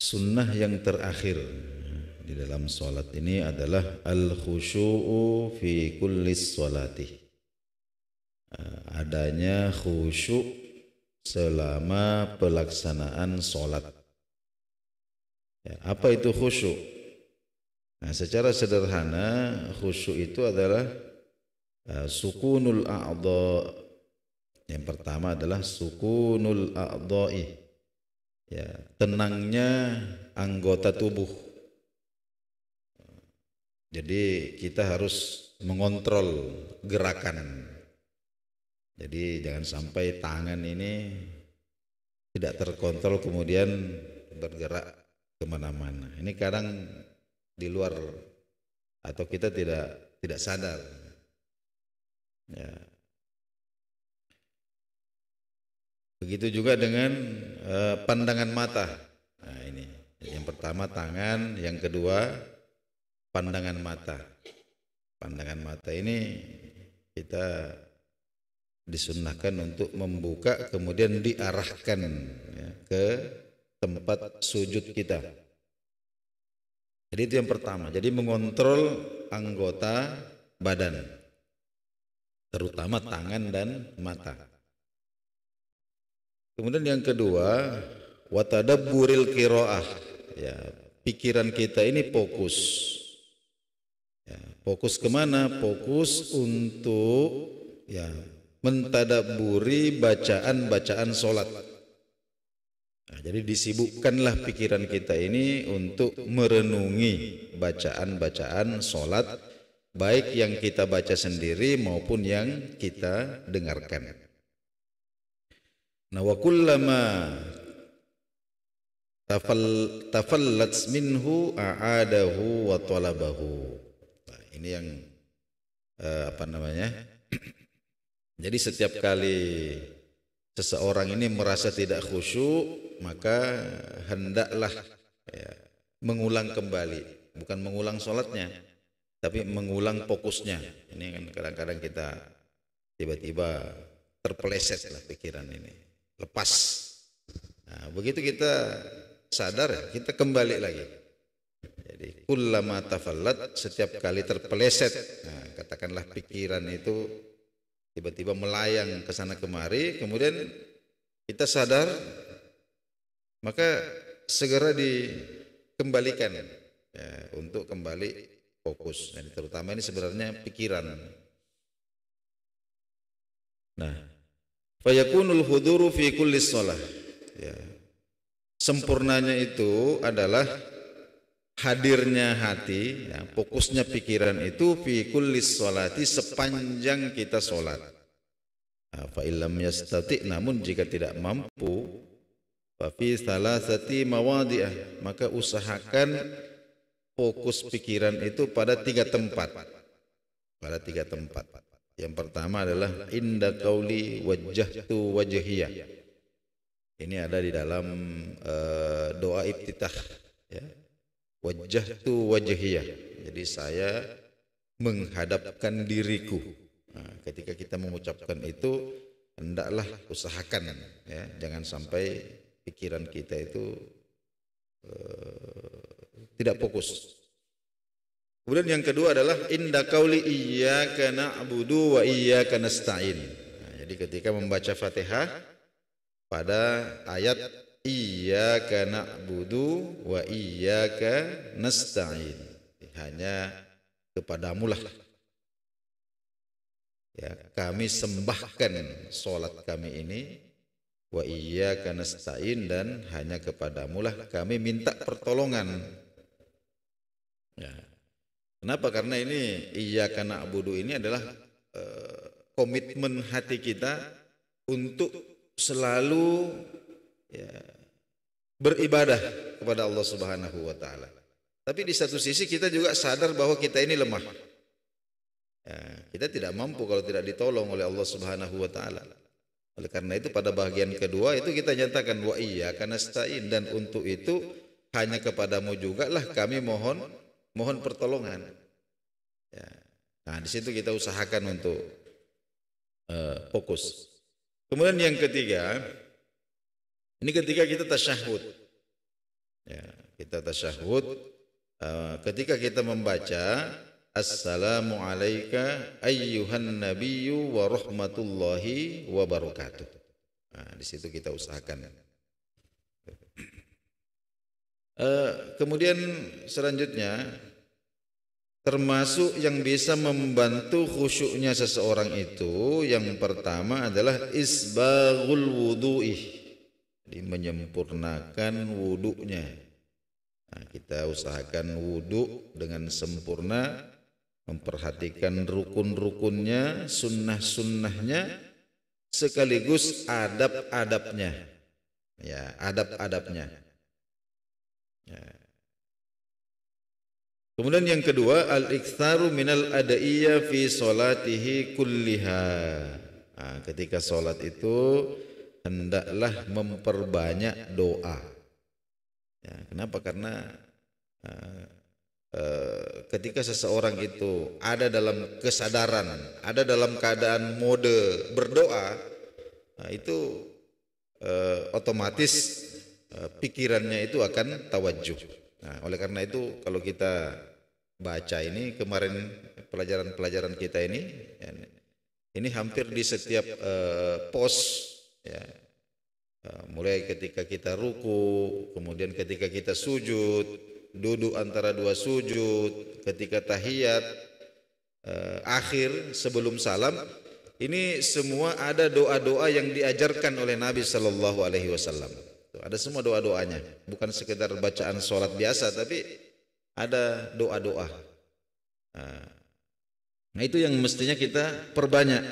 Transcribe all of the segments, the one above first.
Sunnah yang terakhir di dalam sholat ini adalah al-khusyu'u fi kulli sholati. Adanya khusyuk selama pelaksanaan sholat. Ya, apa itu khusyuk? Nah, secara sederhana khusyuk itu adalah sukunul a'dha. Yang pertama adalah sukunul a'dha'i. Ya, tenangnya anggota tubuh. Jadi kita harus mengontrol gerakan. Jadi jangan sampai tangan ini tidak terkontrol kemudian bergerak kemana-mana. Ini kadang di luar atau kita tidak sadar. Ya. Begitu juga dengan pandangan mata. Nah, ini yang pertama tangan, yang kedua pandangan mata. Pandangan mata ini kita disunnahkan untuk membuka kemudian diarahkan ya, ke tempat sujud kita. Jadi itu yang pertama. Jadi mengontrol anggota badan, terutama tangan dan mata. Kemudian yang kedua, watadabburil qiraah. Ya, pikiran kita ini fokus. Ya, fokus kemana? Fokus untuk ya mentadabburi bacaan-bacaan sholat. Nah, jadi disibukkanlah pikiran kita ini untuk merenungi bacaan-bacaan sholat, baik yang kita baca sendiri maupun yang kita dengarkan. Nah, wa kullama tafallat minhu a'adahu wa talabahu. Nah, ini yang apa namanya? Jadi setiap kali seseorang ini merasa tidak khusyuk, maka hendaklah ya, mengulang kembali, bukan mengulang sholatnya, tapi mengulang fokusnya. Ini kan kadang-kadang kita tiba-tiba terpeleset lah pikiran ini, lepas. Nah, begitu kita sadar, kita kembali lagi. Jadi kullama tafallat, setiap kali terpeleset, nah, katakanlah pikiran itu tiba-tiba melayang ke sana kemari, kemudian kita sadar, maka segera dikembalikan ya, untuk kembali fokus. Dan terutama ini sebenarnya pikiran. Nah, fayakunul huduru fi kulli shalah. Ya. Sempurnanya itu adalah hadirnya hati, ya, fokusnya pikiran itu fi kulli sholati, sepanjang kita sholat. Fa illam yastati, namun jika tidak mampu, fa fi salasati mawadhi'ah, maka usahakan fokus pikiran itu pada 3 tempat. Pada 3 tempat. Yang pertama adalah inda qauli wajjahtu wajhiyah. Ini ada di dalam doa iftitah, ya. Wajjahtu wajhiyah. Jadi saya menghadapkan diriku. Nah, ketika kita mengucapkan itu, hendaklah usahakan ya, jangan sampai pikiran kita itu tidak fokus. Kemudian yang kedua adalah inda qauli iyyaka na'budu wa iyyaka nasta'in. Nah, jadi ketika membaca Fatihah pada ayat iyyaka na'budu wa iyyaka nasta'in, hanya kepadamulah ya kami sembahkan solat kami ini, wa iyyaka nasta'in, dan hanya kepadamulah kami minta pertolongan. Ya. Kenapa? Karena ini iyyaka na'budu ini adalah komitmen hati kita untuk selalu ya, beribadah kepada Allah Subhanahu wa taala. Tapi di satu sisi kita juga sadar bahwa kita ini lemah. Ya, kita tidak mampu kalau tidak ditolong oleh Allah Subhanahu wa taala. Oleh karena itu pada bagian kedua itu kita nyatakan wa iyyaka nasta'in, dan untuk itu hanya kepadamu jugalah kami mohon pertolongan. Ya. Nah, di situ kita usahakan untuk fokus. Kemudian yang ketiga, ini ketika kita tasyahud. Ya, kita tasyahud ketika kita membaca Assalamu alayka ayyuhan nabiyyu wa rahmatullahi wa barakatuh. Nah, di situ kita usahakan. Kemudian selanjutnya termasuk yang bisa membantu khusyuknya seseorang itu yang pertama adalah isbaghul wudu'i, jadi menyempurnakan wudunya. Nah, kita usahakan wudu dengan sempurna, memperhatikan rukun-rukunnya, sunnah-sunnahnya, sekaligus adab-adabnya. Ya, adab-adabnya. Ya. Kemudian yang kedua, al-iktsaru minal adaiyah fi sholatihi kulliha. Nah, ketika sholat itu hendaklah memperbanyak doa. Ya, kenapa? Karena ketika seseorang itu ada dalam kesadaran, ada dalam keadaan mode berdoa, nah itu otomatis pikirannya itu akan tawajuh. Nah, oleh karena itu kalau kita baca ini kemarin pelajaran-pelajaran kita ini, ya, ini hampir di setiap pos, ya, mulai ketika kita ruku, kemudian ketika kita sujud, duduk antara dua sujud, ketika tahiyat, akhir sebelum salam, ini semua ada doa-doa yang diajarkan oleh Nabi Sallallahu Alaihi Wasallam. Ada semua doa-doanya, bukan sekedar bacaan sholat biasa, tapi ada doa-doa. Nah, itu yang mestinya kita perbanyak.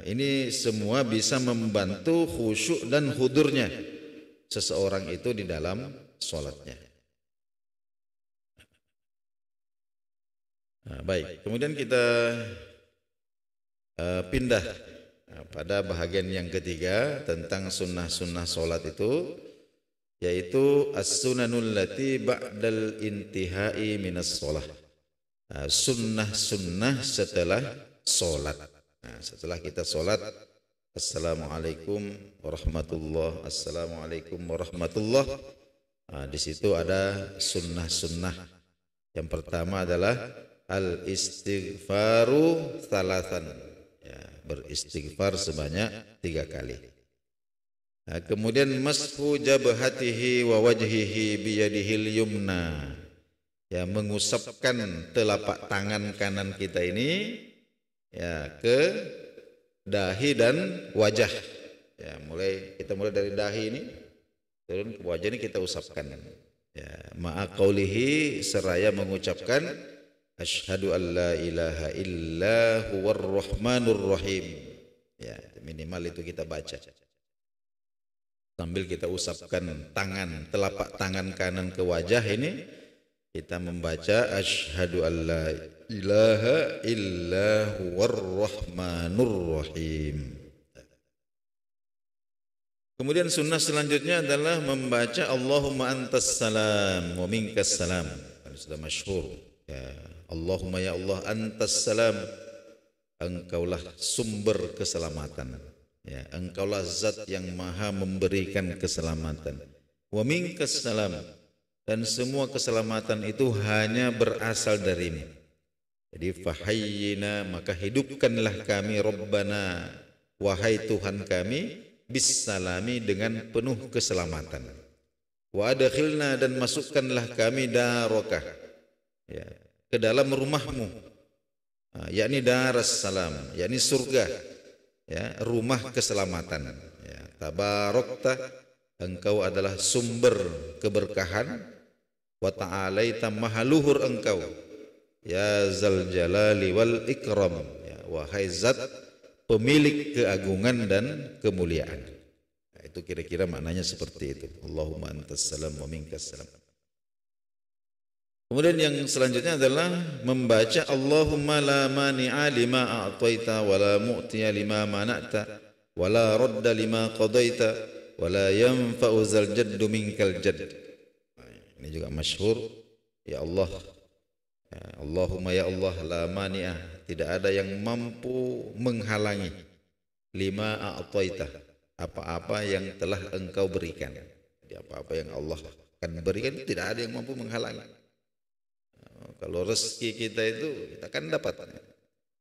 Ini semua bisa membantu khusyuk dan hudurnya seseorang itu di dalam sholatnya. Baik, kemudian kita pindah pada bahagian yang ketiga tentang sunnah-sunnah sholat itu, yaitu as-sunanul lati ba'dal intihai minas sholah. Sunnah-sunnah setelah sholat. Nah, setelah kita sholat, Assalamualaikum warahmatullah, Assalamualaikum warahmatullah. Nah, di situ ada sunnah-sunnah. Yang pertama adalah al-istighfaru thalathan, ya, beristighfar sebanyak 3 kali. Nah, kemudian mashu jabhatihi wa wajhihi biyadihil yumna, ya, mengusapkan telapak tangan kanan kita ini, ya, ke dahi dan wajah. Ya, kita mulai dari dahi ini turun ke wajah ini kita usapkan. Ya, ma'a qaulihi, seraya mengucapkan asyhadu an la ilaha illa huwar rahmanur rahim. Ya, minimal itu kita baca. Sambil kita usapkan tangan, telapak tangan kanan ke wajah ini, kita membaca asyhadu an la ilaha illa huwar rahmanur rahim. Kemudian sunnah selanjutnya adalah membaca Allahumma antas salam wa minkas salam. Sudah masyhur. Ya, Allahumma ya Allah antas salam, engkaulah sumber keselamatan. Ya, engkaulah zat yang maha memberikan keselamatan. Wa minkas salam, dan semua keselamatan itu hanya berasal darimu. Jadi fahayyina, maka hidupkanlah kami Rabbana, wahai Tuhan kami, bisalami, dengan penuh keselamatan. Wa adkhilna, dan masukkanlah kami darokah, ya, ke dalam rumahmu, yakni daras salam, yakni surga, ya, rumah keselamatan. Ya, tabarokta, engkau adalah sumber keberkahan. Wa ta'alaita, maha luhur engkau, ya zal jalali wal ikram, ya, wahai zat pemilik keagungan dan kemuliaan. Nah, itu kira-kira maknanya seperti itu. Allahumma antas salam wa minkas salam. Kemudian yang selanjutnya adalah membaca Allahumma la mani'a lima a'taita wa la mu'tiya lima mana'ta wa la radda lima qadaita wa la yanfa'u zal jaddu minkal jadd. Ini juga masyhur. Ya Allah, ya Allahumma ya Allah, la mani'ah, tidak ada yang mampu menghalangi, lima a'taita, apa-apa yang telah engkau berikan. Jadi apa-apa yang Allah akan berikan, tidak ada yang mampu menghalangi. Kalau rezeki kita itu kita akan dapat.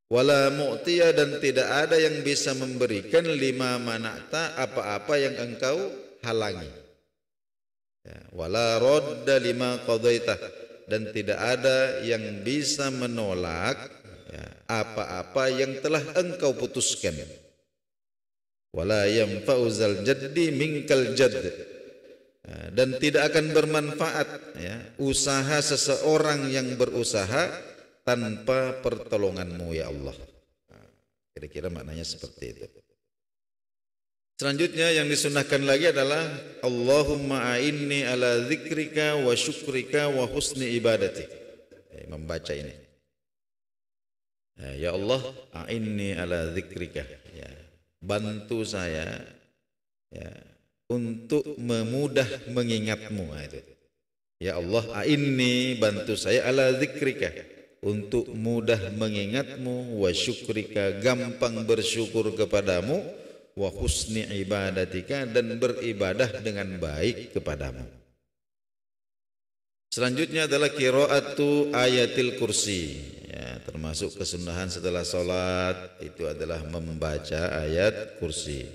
Wala mu'tiya, dan tidak ada yang bisa memberikan lima mana'ta, apa-apa yang engkau halangi. Ya, wala radda lima qadaita, dan tidak ada yang bisa menolak ya, apa-apa yang telah engkau putuskan. Wala yanfa'uzal jaddi minkal jadd, dan tidak akan bermanfaat ya, usaha seseorang yang berusaha tanpa pertolonganmu ya Allah. Kira-kira maknanya seperti itu. Selanjutnya yang disunahkan lagi adalah Allahumma a'inni ala dzikrika wa syukrika wa husni ibadati. Membaca ini. Ya Allah, a'inni ala dzikrika. Ya, bantu saya ya, untuk memudah mengingatmu. Ya Allah, a'inni, bantu saya, ala dzikrika, untuk mudah mengingatmu, wa syukrika, gampang bersyukur kepadamu, wa husni ibadatika, dan beribadah dengan baik kepadamu. Selanjutnya adalah qiraatu ayatil kursi ya, termasuk kesunahan setelah salat itu adalah membaca ayat kursi.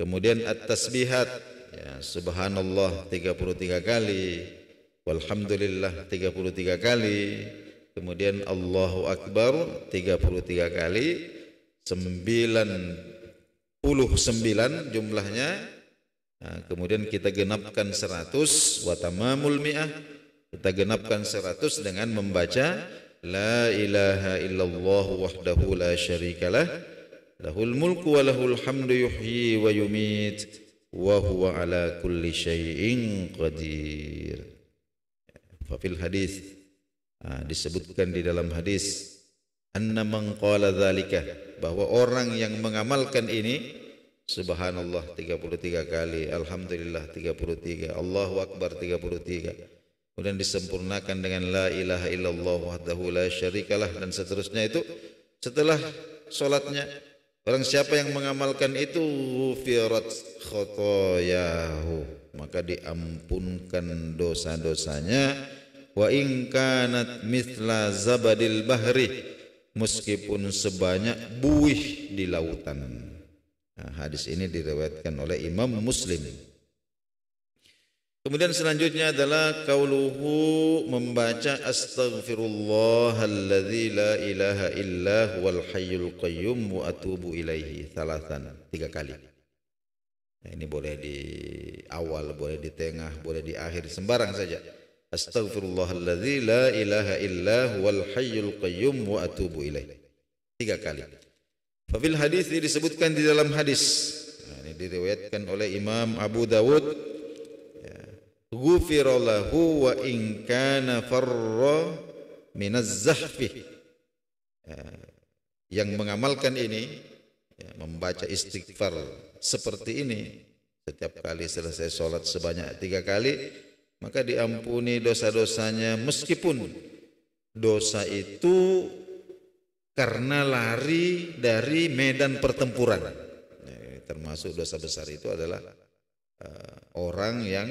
Kemudian at-tasbihat ya, subhanallah 33 kali, walhamdulillah 33 kali, kemudian Allahu Akbar 33 kali, 99 jumlahnya. Nah, kemudian kita genapkan 100, wa tamamul mi'ah, kita genapkan 100 dengan membaca la ilaha illallah wahdahu la syarikalah, lahul mulku wa lahul hamdu yuhyi wa yumit wa huwa ala kulli syai'in qadir. Fa fil hadis, disebutkan di dalam hadis, anna man qala dzalika, bahwa orang yang mengamalkan ini, subhanallah 33 kali, alhamdulillah 33, Allahu akbar 33, kemudian disempurnakan dengan la ilaha illallah wahdahu la syarikalah, dan seterusnya, itu setelah sholatnya, orang siapa yang mengamalkan itu, ghufirat khotoyahu, maka diampunkan dosa-dosanya, wa in kanat mithla zabadil bahri, meskipun sebanyak buih di lautan. Nah, hadis ini diriwayatkan oleh Imam Muslim. Kemudian selanjutnya adalah qauluhu, membaca astaghfirullahalladzi la ilaha illa huwal hayyul qayyum wa atubu ilaihi thalathan, 3 kali. Nah, ini boleh di awal, boleh di tengah, boleh di akhir, sembarang saja. Astaghfirullahalladzi la ilaha illa huwal hayyul qayyum wa atubu ilaihi, 3 kali. Fafil hadis, disebutkan di dalam hadis, nah, ini diriwayatkan oleh Imam Abu Dawud, ya, ghufira lahu wa in kana farra minaz zahfi, ya, yang mengamalkan ini ya, membaca istighfar seperti ini setiap kali selesai sholat sebanyak 3 kali, maka diampuni dosa-dosanya, meskipun dosa itu karena lari dari medan pertempuran. Termasuk dosa besar itu adalah orang yang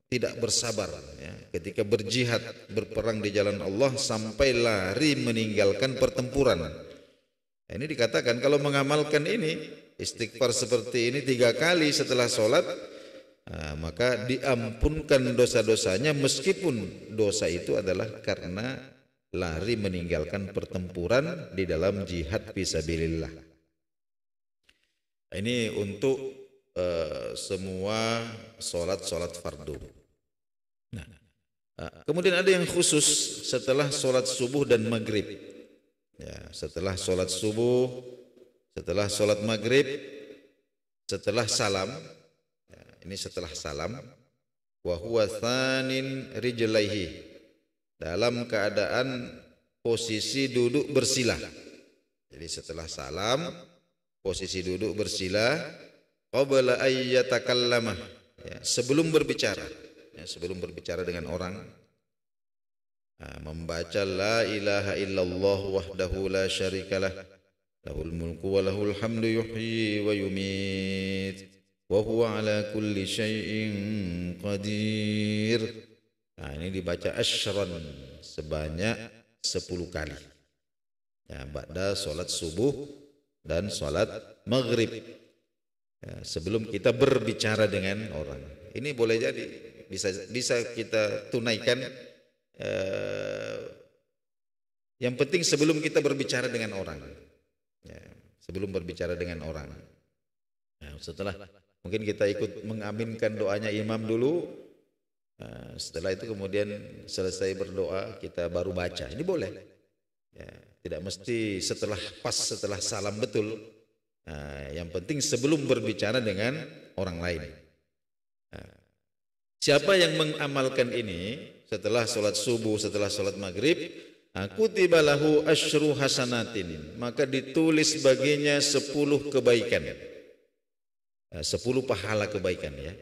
tidak bersabar ya, ketika berjihad, berperang di jalan Allah sampai lari meninggalkan pertempuran. Nah, ini dikatakan kalau mengamalkan ini, istighfar seperti ini 3 kali setelah sholat, maka diampunkan dosa-dosanya, meskipun dosa itu adalah karena lari meninggalkan pertempuran di dalam jihad fisabilillah. Ini untuk semua sholat fardu. Nah, kemudian ada yang khusus setelah sholat subuh dan maghrib. Ya, setelah sholat subuh, setelah sholat maghrib, setelah salam. Ya, ini setelah salam. Wa huwa thanin rijlaihi, dalam keadaan posisi duduk bersila. Jadi setelah salam, posisi duduk bersila, qabla ayyatakallamah, ya, sebelum berbicara, ya, sebelum berbicara dengan orang, membaca la ilaha illallah wahdahu la syarikalah, lahul mulku wa lahul hamdu yuhyi wa yumit wa huwa ala ala kulli syai'in qadir. Nah, ini dibaca asyran sebanyak 10 kali. Ya, ba'da salat subuh dan salat maghrib. Ya, sebelum kita berbicara dengan orang. Ini boleh jadi bisa kita tunaikan. Yang penting sebelum kita berbicara dengan orang. Ya, sebelum berbicara dengan orang. Nah, setelah mungkin kita ikut mengaminkan doanya imam dulu. Nah, setelah itu kemudian selesai berdoa kita baru baca. Ini boleh. Ya, tidak mesti setelah salam betul. Nah, yang penting sebelum berbicara dengan orang lain. Nah, siapa yang mengamalkan ini setelah sholat subuh, setelah sholat maghrib, kutiba lahu asyru hasanatin, maka ditulis baginya 10 kebaikan, 10 pahala kebaikan ya.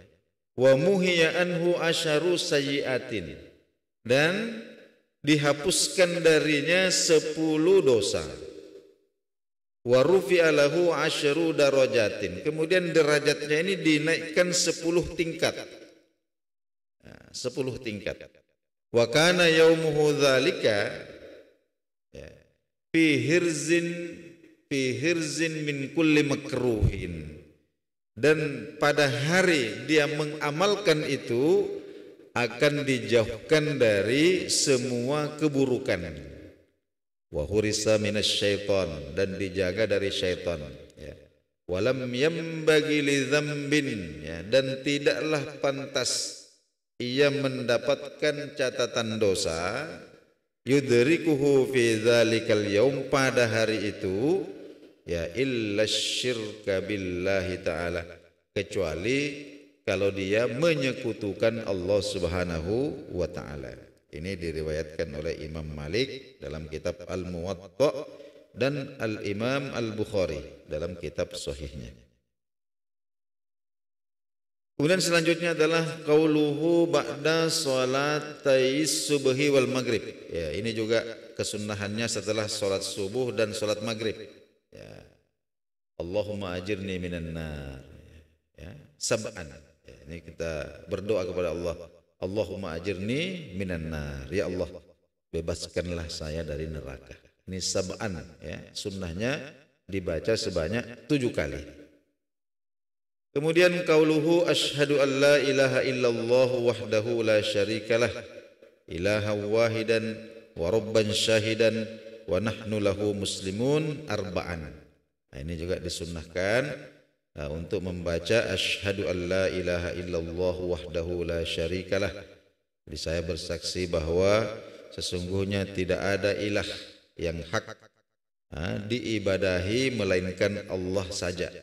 Wa muhiya anhu asyaru sayyiatin, dan dihapuskan darinya 10 dosa. Wa rufi'a lahu asyru darajatin, kemudian derajatnya ini dinaikkan 10 tingkat. 10 tingkat. Wa kana yaumuhu dzalika fi hirzin min kulli makruhin, dan pada hari dia mengamalkan itu akan dijauhkan dari semua keburukan. Wa hurisa minasyaiton, dan dijaga dari syaitan ya. Walam yambagi li dzambin ya, dan tidaklah pantas ia mendapatkan catatan dosa yudrikuhu fi dzalikal yaum, pada hari itu ya, illa syirka billahi ta'ala, kecuali kalau dia menyekutukan Allah Subhanahu wa ta'ala. Ini diriwayatkan oleh Imam Malik dalam kitab Al-Muwatta dan Al-Imam Al-Bukhari dalam kitab sahihnya. Kemudian selanjutnya adalah qauluhu ba'da salatais subhi wal maghrib. Ya, ini juga kesunahannya setelah salat subuh dan salat maghrib. Ya. Allahumma ajirni minan nar. Ya, sab'an. Ya, ini kita berdoa kepada Allah. Allahumma ajirni minan nar. Ya Allah, bebaskanlah saya dari neraka. Ini sab'an ya. Sunnahnya dibaca sebanyak 7 kali. Kemudian qauluhu asyhadu an la ilaha illallah wahdahu la syarikalah ilaha wahidan wa rabban syahidan wa nahnu lahu muslimun arba'an. Nah, ini juga disunnahkan untuk membaca asyhadu an la ilaha illallah wahdahu la syarikalah. Jadi saya bersaksi bahwa sesungguhnya tidak ada ilah yang hak diibadahi melainkan Allah saja.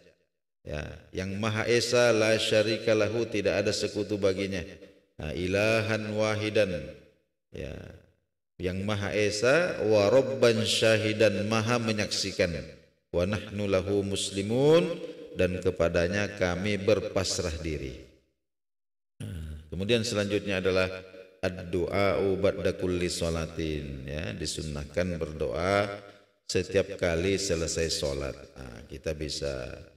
Ya, yang Maha Esa, la syarikalahu, tidak ada sekutu baginya. Ilahan wahidan, ya, yang Maha Esa, wa rabban syahidan, maha menyaksikan, wa nahnu lahu muslimun, dan kepadanya kami berpasrah diri. Kemudian selanjutnya adalah ad-du'a'u ba'da kulli sholatin, ya, disunnahkan berdoa setiap kali selesai sholat. Kita bisa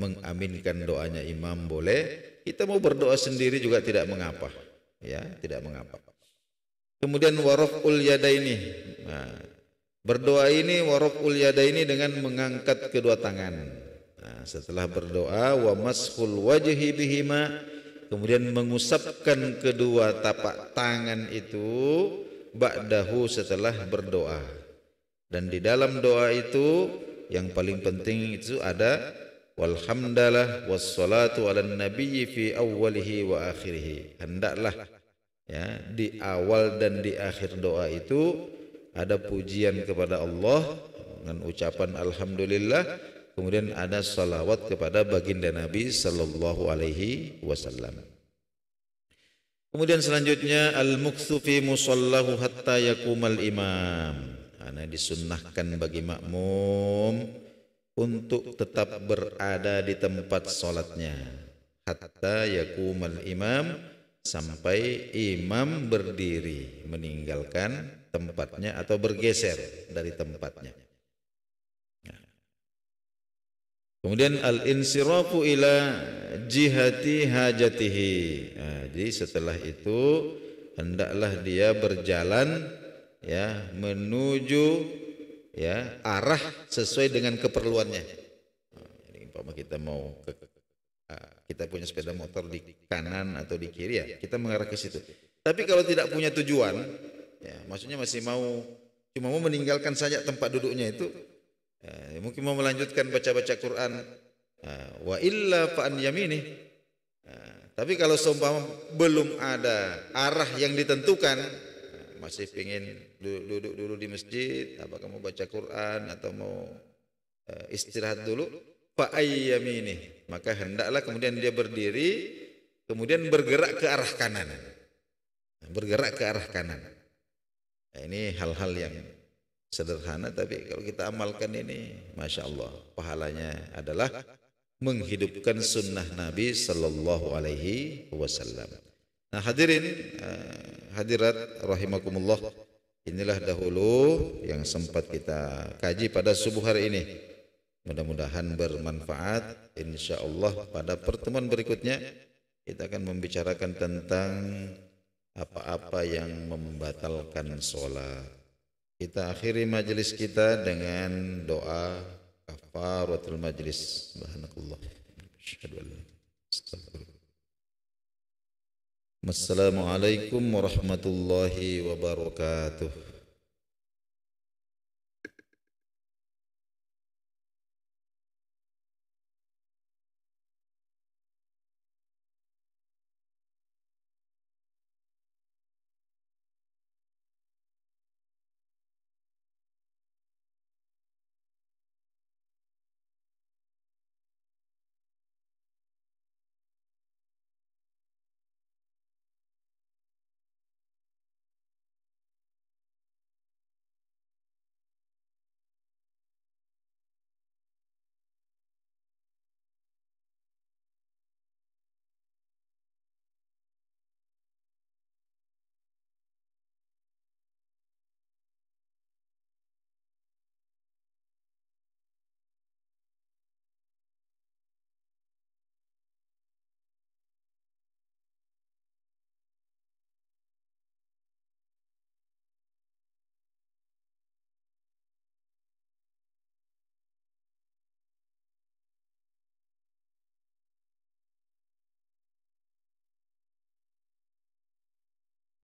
mengaminkan doanya imam boleh, kita mau berdoa sendiri juga tidak mengapa, ya, tidak mengapa. Kemudian waraful yadaini, berdoa ini waraful yadaini dengan mengangkat kedua tangan. Setelah berdoa wa mashul wajhi bihima, kemudian mengusapkan kedua tapak tangan itu ba'dahu, setelah berdoa. Dan di dalam doa itu yang paling penting itu ada walhamdalah wassalatu ala nabiyyi fi awwalihi wa akhirih. Hendaklah, ya, di awal dan di akhir doa itu ada pujian kepada Allah dengan ucapan alhamdulillah, kemudian ada salawat kepada baginda Nabi sallallahu alaihi wasallam. Kemudian selanjutnya al-muktsu fi musallahu hatta yaqumal imam. Nah, disunnahkan bagi makmum untuk tetap berada di tempat sholatnya hatta yaqumal imam, sampai imam berdiri meninggalkan tempatnya atau bergeser dari tempatnya. Kemudian al-insirafu ila jihati hajatihi. Nah, jadi setelah itu hendaklah dia berjalan ya menuju ya arah sesuai dengan keperluannya. Nah, ini umpama kita mau kita punya sepeda motor di kanan atau di kiri ya kita mengarah ke situ. Tapi kalau tidak punya tujuan, ya maksudnya masih cuma mau meninggalkan saja tempat duduknya itu, ya, mungkin mau melanjutkan baca-baca Quran, wa illa fa an yamini. Tapi kalau seumpama belum ada arah yang ditentukan, masih ingin duduk dulu di masjid, apakah mau baca Quran atau mau istirahat dulu, fa ayyamini, maka hendaklah kemudian dia berdiri, kemudian bergerak ke arah kanan, bergerak ke arah kanan. Nah, ini hal-hal yang sederhana, tapi kalau kita amalkan ini, masya Allah, pahalanya adalah menghidupkan sunnah Nabi Sallallahu Alaihi Wasallam. Nah hadirin, hadirat rahimakumullah, inilah dahulu yang sempat kita kaji pada subuh hari ini. Mudah-mudahan bermanfaat. Insya Allah pada pertemuan berikutnya kita akan membicarakan tentang apa-apa yang membatalkan sholat. Kita akhiri majelis kita dengan doa kafaratul majlis. Subhanakallah. Assalamualaikum warahmatullahi wabarakatuh.